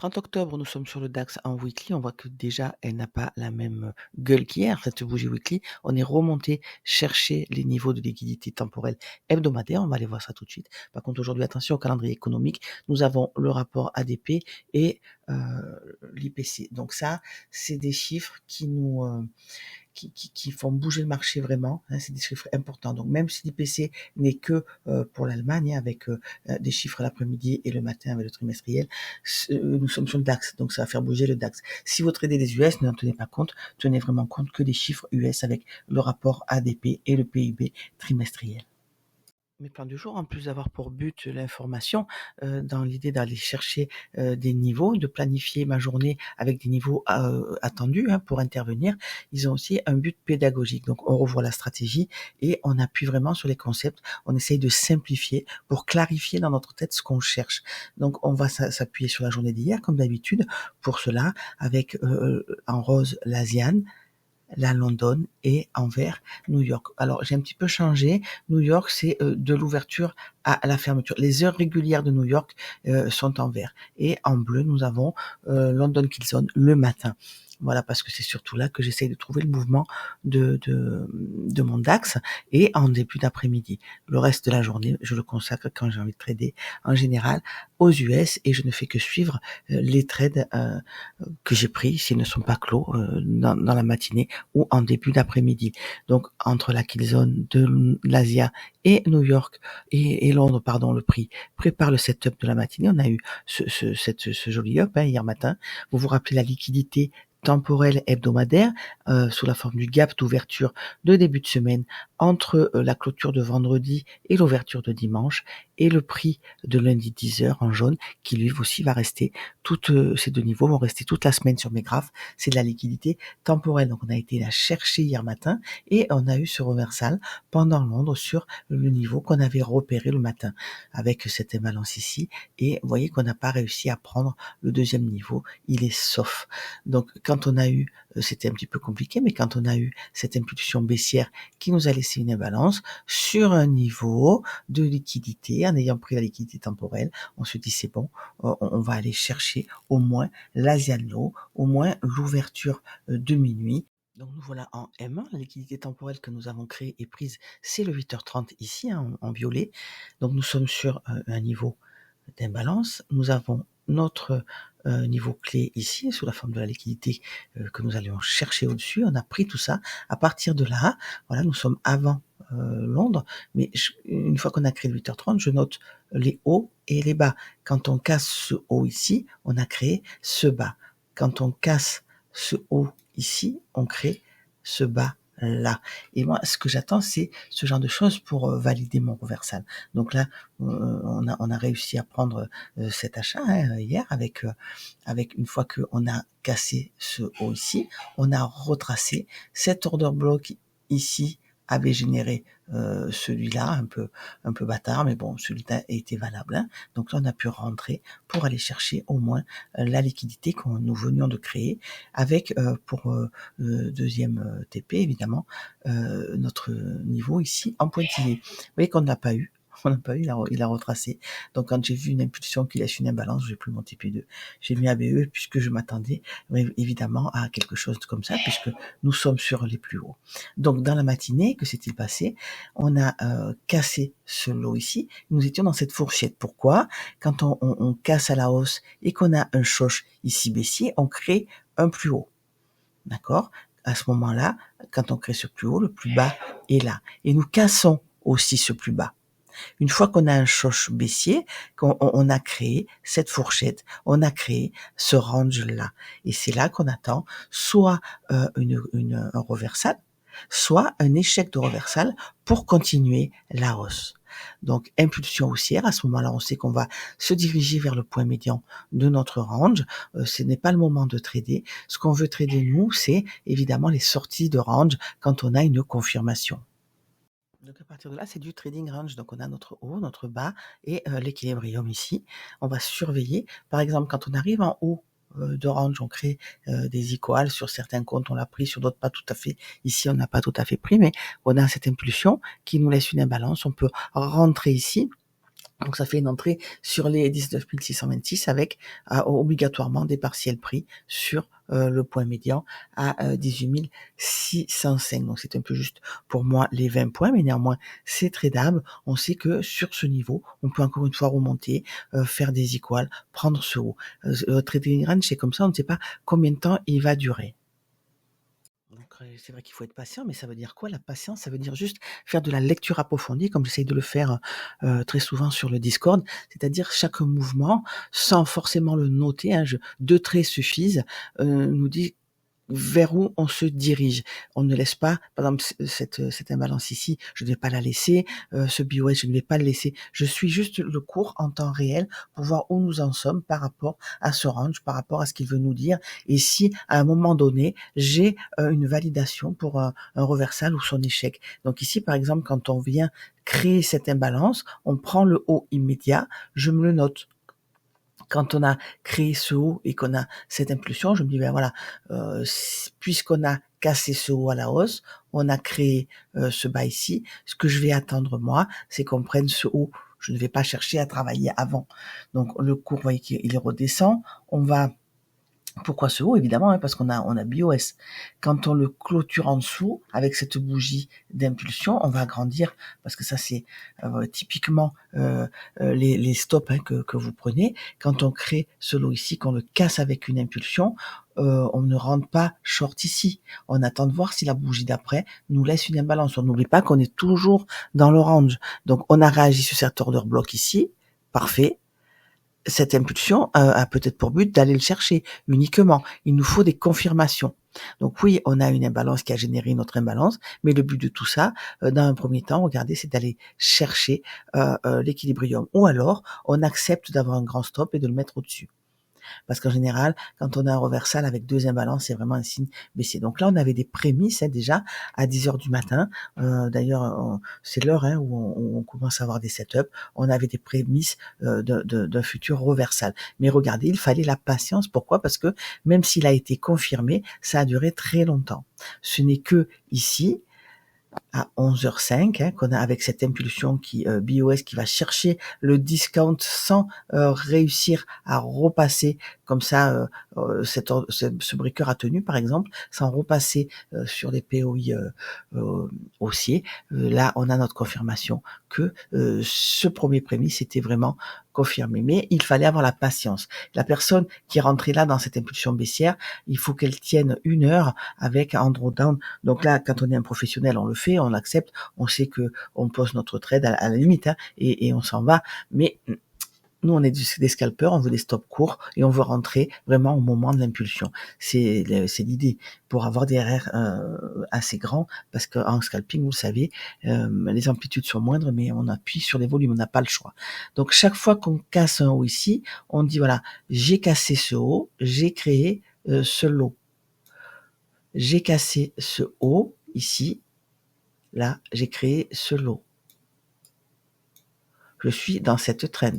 30 octobre, nous sommes sur le DAX en weekly. On voit que déjà, elle n'a pas la même gueule qu'hier, cette bougie weekly. On est remonté chercher les niveaux de liquidité temporelle hebdomadaire. On va aller voir ça tout de suite. Par contre, aujourd'hui, attention au calendrier économique. Nous avons le rapport ADP et euh, l'IPC. Donc ça, c'est des chiffres qui font bouger le marché vraiment. C'est des chiffres importants. Donc même si l'IPC n'est que pour l'Allemagne, avec des chiffres l'après-midi et le matin avec le trimestriel, nous sommes sur le DAX, donc ça va faire bouger le DAX. Si vous tradez des US, n'en tenez pas compte, tenez vraiment compte que des chiffres US avec le rapport ADP et le PIB trimestriel. Mes plans du jour, en plus d'avoir pour but l'information, dans l'idée d'aller chercher des niveaux, de planifier ma journée avec des niveaux attendus pour intervenir, ils ont aussi un but pédagogique. Donc on revoit la stratégie et on appuie vraiment sur les concepts, on essaye de simplifier pour clarifier dans notre tête ce qu'on cherche. Donc on va s'appuyer sur la journée d'hier comme d'habitude, pour cela avec en rose l'Asian, la London et en vert New York. Alors j'ai un petit peu changé. New York, c'est de l'ouverture à la fermeture. Les heures régulières de New York sont en vert. Et en bleu, nous avons London Killzone le matin. Voilà, parce que c'est surtout là que j'essaye de trouver le mouvement de mon DAX et en début d'après-midi. Le reste de la journée, je le consacre quand j'ai envie de trader en général aux US et je ne fais que suivre les trades que j'ai pris s'ils ne sont pas clos dans la matinée ou en début d'après-midi. Donc entre la killzone de l'Asia et New York et Londres, pardon, le prix prépare le setup de la matinée. On a eu ce joli up hier matin. Vous vous rappelez la liquidité temporelle hebdomadaire sous la forme du gap d'ouverture de début de semaine entre la clôture de vendredi et l'ouverture de dimanche et le prix de lundi 10h en jaune qui lui aussi va rester ces deux niveaux vont rester toute la semaine sur mes graphes. C'est de la liquidité temporelle. Donc on a été la chercher hier matin et on a eu ce reversal pendant Londres sur le niveau qu'on avait repéré le matin avec cette imbalance ici. Et vous voyez qu'on n'a pas réussi à prendre le deuxième niveau. Il est sauf. Donc quand on a eu, c'était un petit peu compliqué, mais quand on a eu cette impulsion baissière qui nous a laissé une imbalance sur un niveau de liquidité, en ayant pris la liquidité temporelle, on se dit c'est bon, on va aller chercher au moins l'Asian Low, au moins l'ouverture de minuit. Donc nous voilà en M1, la liquidité temporelle que nous avons créée et prise, c'est le 8h30 ici, en violet. Donc nous sommes sur un niveau d'imbalance. Nous avons notre niveau clé ici, sous la forme de la liquidité que nous allions chercher au-dessus. On a pris tout ça. À partir de là, voilà, nous sommes avant Londres, mais une fois qu'on a créé le 8h30, je note les hauts et les bas. Quand on casse ce haut ici, on a créé ce bas. Quand on casse ce haut ici, on crée ce bas là. Et moi, ce que j'attends, c'est ce genre de choses pour valider mon reversal. Donc là, on a réussi à prendre cet achat hier avec une fois qu'on a cassé ce haut ici, on a retracé cet order block ici avait généré celui-là un peu bâtard, mais bon, celui-là était valable. Donc là, on a pu rentrer pour aller chercher au moins la liquidité que nous venions de créer avec pour deuxième TP évidemment notre niveau ici en pointillé. Vous voyez qu'on n'a pas eu. On n'a pas eu, il a retracé. Donc quand j'ai vu une impulsion qui laisse une imbalance, j'ai plus mon TP2. J'ai mis ABE puisque je m'attendais évidemment à quelque chose comme ça, puisque nous sommes sur les plus hauts. Donc dans la matinée, que s'est-il passé? On a cassé ce lot ici. Nous étions dans cette fourchette. Pourquoi? Quand on casse à la hausse et qu'on a un choche ici baissier, on crée un plus haut. D'accord? À ce moment-là, quand on crée ce plus haut, le plus bas est là. Et nous cassons aussi ce plus bas. Une fois qu'on a un choche baissier, qu'on a créé cette fourchette, on a créé ce range-là. Et c'est là qu'on attend soit un reversal, soit un échec de reversal pour continuer la hausse. Donc, impulsion haussière, à ce moment-là, on sait qu'on va se diriger vers le point médian de notre range. Ce n'est pas le moment de trader. Ce qu'on veut trader, nous, c'est évidemment les sorties de range quand on a une confirmation. Donc à partir de là, c'est du trading range. Donc on a notre haut, notre bas et l'équilibrium ici. On va surveiller. Par exemple, quand on arrive en haut de range, on crée des equals sur certains comptes, on l'a pris, sur d'autres pas tout à fait. Ici, on n'a pas tout à fait pris, mais on a cette impulsion qui nous laisse une imbalance. On peut rentrer ici Donc ça fait une entrée sur les 19 626 avec obligatoirement des partiels pris sur le point médian à 18 605. Donc c'est un peu juste pour moi les 20 points, mais néanmoins c'est tradable. On sait que sur ce niveau, on peut encore une fois remonter, faire des equals, prendre ce haut. Trading range, c'est comme ça, on ne sait pas combien de temps il va durer. Donc, c'est vrai qu'il faut être patient, mais ça veut dire quoi la patience? Ça veut dire juste faire de la lecture approfondie, comme j'essaye de le faire très souvent sur le Discord, c'est-à-dire chaque mouvement, sans forcément le noter, hein, 2 traits suffisent, nous dit vers où on se dirige. On ne laisse pas, par exemple, cette imbalance ici, je ne vais pas la laisser, ce BOS, je ne vais pas le laisser. Je suis juste le cours en temps réel pour voir où nous en sommes par rapport à ce range, par rapport à ce qu'il veut nous dire. Et si, à un moment donné, j'ai une validation pour un reversal ou son échec. Donc ici, par exemple, quand on vient créer cette imbalance, on prend le haut immédiat, je me le note. Quand on a créé ce haut et qu'on a cette impulsion, je me dis, ben voilà, puisqu'on a cassé ce haut à la hausse, on a créé ce bas ici, ce que je vais attendre moi, c'est qu'on prenne ce haut. Je ne vais pas chercher à travailler avant. Donc le cours, vous voyez qu'il redescend, on va... Pourquoi ce haut? Évidemment, hein, parce qu'on a BOS. Quand on le clôture en dessous, avec cette bougie d'impulsion, on va agrandir, parce que ça c'est typiquement les stops hein, que vous prenez. Quand on crée ce lot ici, qu'on le casse avec une impulsion, on ne rentre pas short ici. On attend de voir si la bougie d'après nous laisse une imbalance. On n'oublie pas qu'on est toujours dans le range. Donc on a réagi sur cet order block ici, parfait. Cette impulsion a peut-être pour but d'aller le chercher uniquement. Il nous faut des confirmations. Donc oui, on a une imbalance qui a généré une autre imbalance, mais le but de tout ça, dans un premier temps, regardez, c'est d'aller chercher l'équilibrium. Ou alors, on accepte d'avoir un grand stop et de le mettre au-dessus. Parce qu'en général, quand on a un reversal avec 2 imbalances, c'est vraiment un signe baissier. Donc là, on avait des prémices hein, déjà à 10h du matin. D'ailleurs, c'est l'heure hein, où on commence à avoir des setups. On avait des prémices d'un futur reversal. Mais regardez, il fallait la patience. Pourquoi? Parce que même s'il a été confirmé, ça a duré très longtemps. Ce n'est que ici, à 11h05, hein, qu'on a avec cette impulsion qui BOS qui va chercher le discount sans réussir à repasser comme ça ce breaker a tenu par exemple, sans repasser sur les POI haussiers. Là, on a notre confirmation que ce premier prémisse était vraiment confirmé. Mais il fallait avoir la patience. La personne qui est rentrée là dans cette impulsion baissière, il faut qu'elle tienne 1 heure avec un drawdown. Donc là, quand on est un professionnel, on le fait, on l'accepte, on sait que on pose notre trade à la limite hein, et on s'en va. Mais nous, on est des scalpers, on veut des stops courts et on veut rentrer vraiment au moment de l'impulsion. C'est l'idée pour avoir des RR assez grands parce qu'en scalping, vous le savez, les amplitudes sont moindres, mais on appuie sur les volumes, on n'a pas le choix. Donc chaque fois qu'on casse un haut ici, on dit voilà, j'ai cassé ce haut, j'ai créé ce lot. J'ai cassé ce haut ici, là, j'ai créé ce lot. Je suis dans cette trend.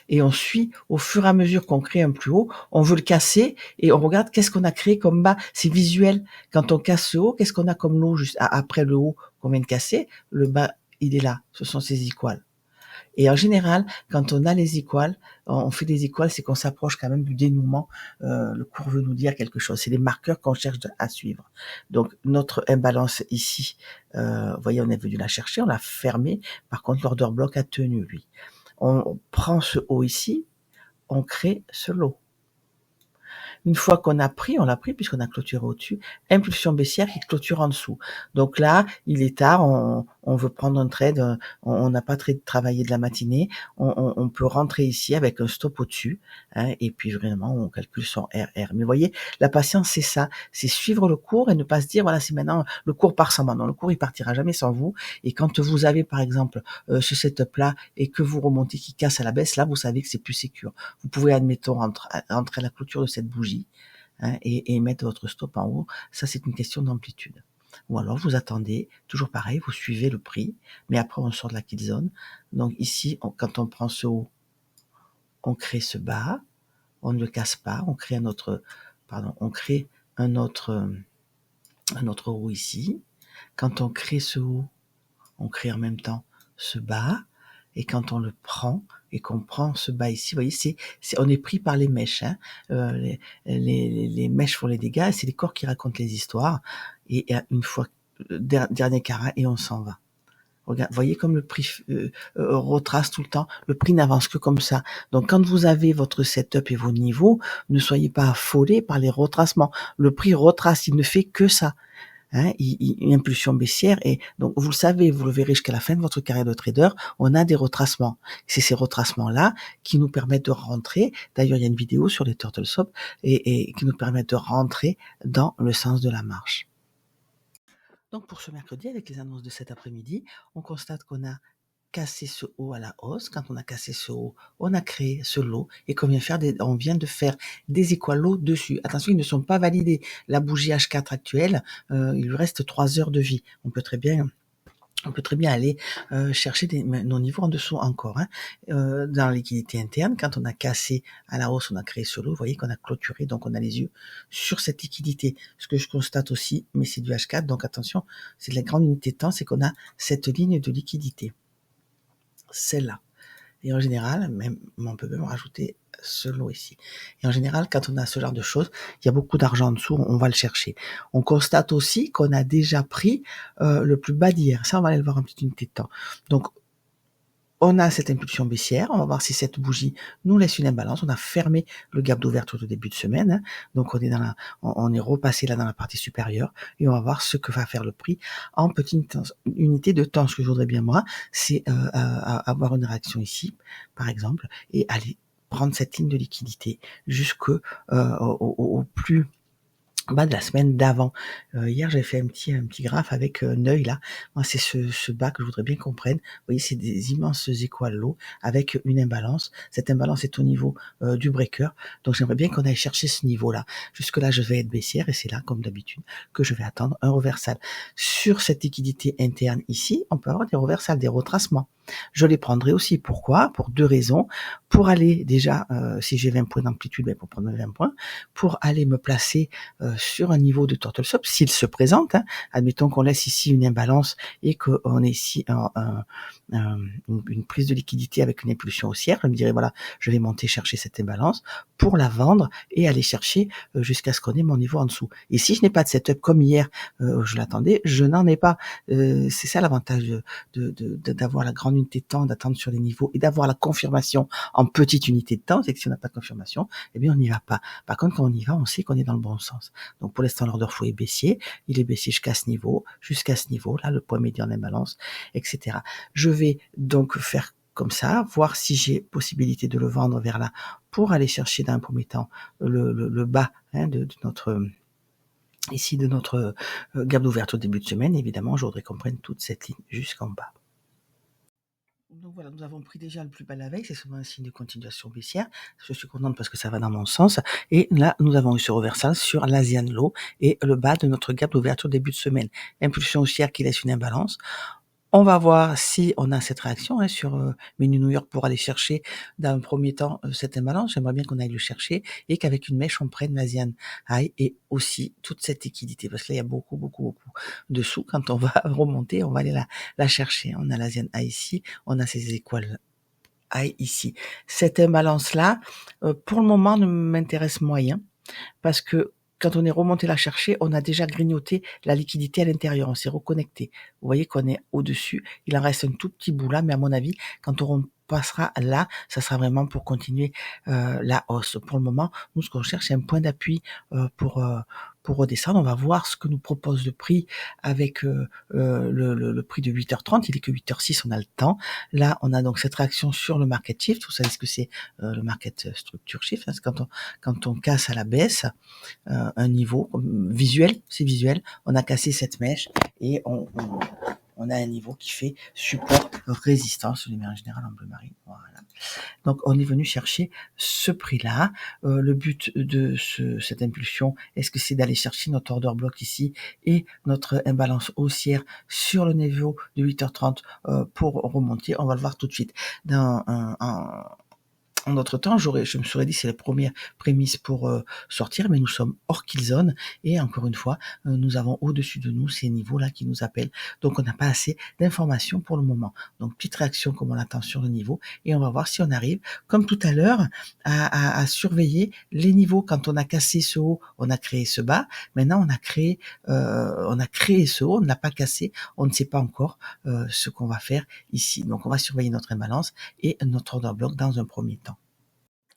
Et on suit au fur et à mesure qu'on crée un plus haut, on veut le casser et on regarde qu'est-ce qu'on a créé comme bas. C'est visuel. Quand on casse ce haut, qu'est-ce qu'on a comme lot juste après le haut qu'on vient de casser? Le bas, il est là. Ce sont ses equals. Et en général, quand on a les equals, on fait des equals, c'est qu'on s'approche quand même du dénouement. Le cours veut nous dire quelque chose. C'est des marqueurs qu'on cherche à suivre. Donc notre imbalance ici, vous voyez, on est venu la chercher, on l'a fermée. Par contre, l'order block a tenu, lui. On prend ce haut ici, on crée ce lot. Une fois qu'on a pris, on l'a pris puisqu'on a clôturé au-dessus, impulsion baissière qui clôture en dessous. Donc là, il est tard, on veut prendre un trade, on n'a pas travaillé de la matinée, on peut rentrer ici avec un stop au-dessus, hein, et puis vraiment on calcule son RR. Mais vous voyez, la patience c'est ça, c'est suivre le cours et ne pas se dire voilà c'est maintenant le cours part sans moi. Non, le cours il partira jamais sans vous. Et quand vous avez par exemple ce setup là et que vous remontez qui casse à la baisse, là vous savez que c'est plus sécure. Vous pouvez admettons rentrer à la clôture de cette bougie. Hein, et mettre votre stop en haut, ça c'est une question d'amplitude. Ou alors vous attendez, toujours pareil, vous suivez le prix, mais après on sort de la kill zone. Donc ici, quand on prend ce haut, on crée ce bas, on ne le casse pas, on crée on crée un autre haut ici. Quand on crée ce haut, on crée en même temps ce bas, et quand on le prend, et qu'on prend ce bas ici, vous voyez, on est pris par les mèches, hein. Les mèches font les dégâts, et c'est les corps qui racontent les histoires, et une fois, dernier carat, et on s'en va. Regarde, voyez comme le prix retrace tout le temps, le prix n'avance que comme ça. Donc quand vous avez votre setup et vos niveaux, ne soyez pas affolés par les retracements. Le prix retrace, il ne fait que ça. Hein, une impulsion baissière, et donc vous le savez, vous le verrez jusqu'à la fin de votre carrière de trader, on a des retracements. C'est ces retracements-là qui nous permettent de rentrer. D'ailleurs, il y a une vidéo sur les turtle swap et qui nous permettent de rentrer dans le sens de la marche. Donc pour ce mercredi, avec les annonces de cet après-midi, on constate qu'on a cassé ce haut à la hausse. Quand on a cassé ce haut, on a créé ce lot et qu'on on vient de faire des equal lows dessus. Attention, ils ne sont pas validés. La bougie H4 actuelle, il lui reste 3 heures de vie. On peut très bien aller chercher nos niveaux en dessous encore. Hein. Dans la liquidité interne, quand on a cassé à la hausse, on a créé ce lot, vous voyez qu'on a clôturé, donc on a les yeux sur cette liquidité. Ce que je constate aussi, mais c'est du H4, donc attention, c'est de la grande unité de temps, c'est qu'on a cette ligne de liquidité. Celle-là. Et en général, même, on peut même rajouter ce lot ici. Et en général, quand on a ce genre de choses, il y a beaucoup d'argent en dessous, on va le chercher. On constate aussi qu'on a déjà pris le plus bas d'hier. Ça, on va aller le voir en petite unité de temps. Donc, on a cette impulsion baissière. On va voir si cette bougie nous laisse une imbalance. On a fermé le gap d'ouverture de début de semaine. Hein. Donc, on est repassé là dans la partie supérieure et on va voir ce que va faire le prix en petite unité de temps. Ce que je voudrais bien, moi, c'est avoir une réaction ici, par exemple, et aller prendre cette ligne de liquidité jusqu'au au plus bas de la semaine d'avant. Hier, j'avais fait un petit graphe avec un œil là. Moi, c'est ce bas que je voudrais bien qu'on prenne. Vous voyez, c'est des immenses equal lows avec une imbalance. Cette imbalance est au niveau du breaker. Donc, j'aimerais bien qu'on aille chercher ce niveau-là. Jusque là, je vais être baissière et c'est là, comme d'habitude, que je vais attendre un reversal. Sur cette liquidité interne ici, on peut avoir des reversals, des retracements. Je les prendrai aussi. Pourquoi? Pour 2 raisons. Pour aller déjà, si j'ai 20 points d'amplitude, ben pour prendre 20 points, pour aller me placer sur un niveau de turtle swap, s'il se présente. Hein. Admettons qu'on laisse ici une imbalance et qu'on ait ici une prise de liquidité avec une impulsion haussière. Je me dirais, voilà, je vais monter chercher cette imbalance pour la vendre et aller chercher jusqu'à ce qu'on ait mon niveau en dessous. Et si je n'ai pas de setup comme hier, je l'attendais, je n'en ai pas. C'est ça l'avantage d'avoir la grande unité de temps, d'attendre sur les niveaux et d'avoir la confirmation en petite unité de temps. C'est que si on n'a pas de confirmation, eh bien on n'y va pas. Par contre, quand on y va, on sait qu'on est dans le bon sens. Donc pour l'instant, l'order flow est baissier. Il est baissier jusqu'à ce niveau, là, le point médian d'imbalance, etc. Je vais donc faire comme ça, voir si j'ai possibilité de le vendre vers là pour aller chercher dans un premier temps le bas hein, de notre ici de notre gap d'ouverture au début de semaine. Évidemment, je voudrais qu'on prenne toute cette ligne jusqu'en bas. Donc voilà, nous avons pris déjà le plus bas la veille, c'est souvent un signe de continuation baissière. Je suis contente parce que ça va dans mon sens. Et là, nous avons eu ce reversal sur l'Asian Low et le bas de notre gap d'ouverture début de semaine. Impulsion haussière qui laisse une imbalance. On va voir si on a cette réaction hein, sur Menu New York pour aller chercher dans un premier temps cette imbalance. J'aimerais bien qu'on aille le chercher et qu'avec une mèche, on prenne l'Asian High et aussi toute cette liquidité. Parce que là, il y a beaucoup de sous. Quand on va remonter, on va aller la chercher. On a l'Asian High ici, on a ces équales High ici. Cette imbalance-là, pour le moment, ne m'intéresse moyen parce que quand on est remonté la chercher, on a déjà grignoté la liquidité à l'intérieur, on s'est reconnecté. Vous voyez qu'on est au-dessus, il en reste un tout petit bout là, mais à mon avis, quand on passera là, ça sera vraiment pour continuer la hausse. Pour le moment, nous, ce qu'on cherche, c'est un point d'appui pour redescendre. On va voir ce que nous propose le prix avec le prix de 8h30. Il est que 8h06, on a le temps. Là, on a donc cette réaction sur le market shift. Vous savez ce que c'est le market structure shift. Hein, c'est quand on casse à la baisse un niveau visuel, c'est visuel. On a cassé cette mèche et on a un niveau qui fait support résistance. Je les mets en général en bleu marine. Voilà. Donc on est venu chercher ce prix-là. Le but de cette impulsion, est-ce que c'est d'aller chercher notre order block ici et notre imbalance haussière sur le niveau de 8h30 pour remonter? On va le voir tout de suite. En d'autres temps, je me serais dit c'est la première prémisse pour sortir, mais nous sommes hors kill zone et encore une fois, nous avons au-dessus de nous ces niveaux-là qui nous appellent. Donc on n'a pas assez d'informations pour le moment. Donc petite réaction comme on l'attend sur le niveau et on va voir si on arrive, comme tout à l'heure, à surveiller les niveaux. Quand on a cassé ce haut, on a créé ce bas. Maintenant on a créé ce haut, on ne l'a pas cassé, on ne sait pas encore ce qu'on va faire ici. Donc on va surveiller notre imbalance et notre order block dans un premier temps.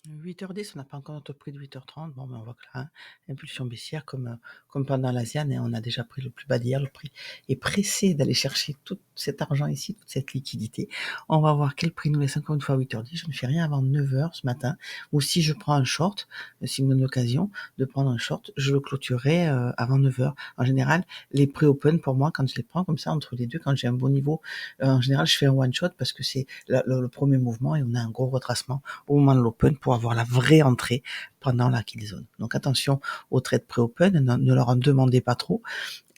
8h10, on n'a pas encore notre prix de 8h30. Bon, ben on voit que là, impulsion baissière comme pendant l'Asian, on a déjà pris le plus bas d'hier. Le prix est pressé d'aller chercher tout cet argent ici, toute cette liquidité. On va voir quel prix nous laisse encore une fois à 8h10. Je ne fais rien avant 9h ce matin. Ou si je prends un short, s'il me donne l'occasion de prendre un short, je le clôturerai avant 9h. En général, les pré-open, pour moi, quand je les prends comme ça, entre les deux, quand j'ai un bon niveau, en général, je fais un one-shot parce que c'est le premier mouvement et on a un gros retracement au moment de l'open pour avoir la vraie entrée pendant la kill zone. Donc attention aux trades pré-open, ne leur en demandez pas trop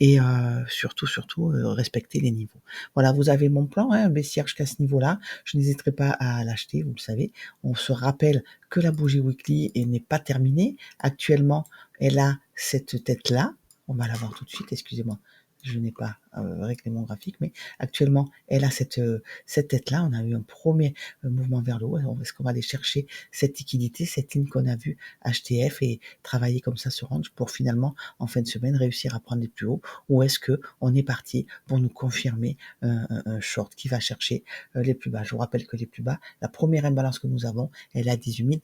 et surtout respectez les niveaux. Voilà, vous avez mon plan, baissière jusqu'à ce niveau-là. Je n'hésiterai pas à l'acheter, vous le savez. On se rappelle que la bougie weekly n'est pas terminée. Actuellement, elle a cette tête-là. On va la voir tout de suite, excusez-moi. Je n'ai pas réglé mon graphique, mais actuellement, elle a cette tête-là. On a eu un premier mouvement vers le haut. Est-ce qu'on va aller chercher cette liquidité, cette ligne qu'on a vue HTF et travailler comme ça sur range pour finalement, en fin de semaine, réussir à prendre les plus hauts? Ou est-ce que on est parti pour nous confirmer un short qui va chercher les plus bas? Je vous rappelle que les plus bas, la première imbalance que nous avons, elle est à 18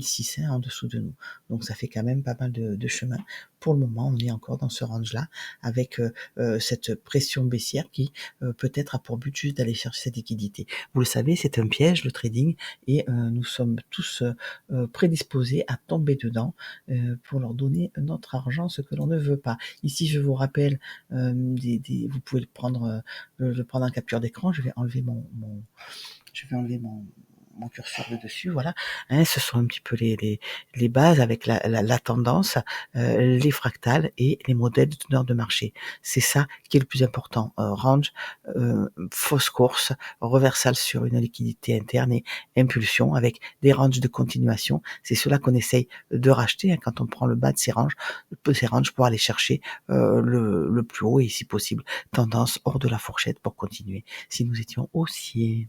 600 en dessous de nous. Donc ça fait quand même pas mal de chemin. Pour le moment, on est encore dans ce range-là avec cette pression baissière qui peut-être a pour but juste d'aller chercher cette liquidité. Vous le savez, c'est un piège, le trading, et nous sommes tous prédisposés à tomber dedans pour leur donner notre argent, ce que l'on ne veut pas. Ici, je vous rappelle, vous pouvez le prendre en capture d'écran. Je vais enlever mon curseur de dessus, voilà. Ce sont un petit peu les bases avec la tendance, les fractales et les modèles de teneur de marché. C'est ça qui est le plus important. Range, fausse course, reversal sur une liquidité interne et impulsion avec des ranges de continuation. C'est cela qu'on essaye de racheter quand on prend le bas de ces ranges pour aller chercher le plus haut et si possible tendance hors de la fourchette pour continuer. Si nous étions haussiers.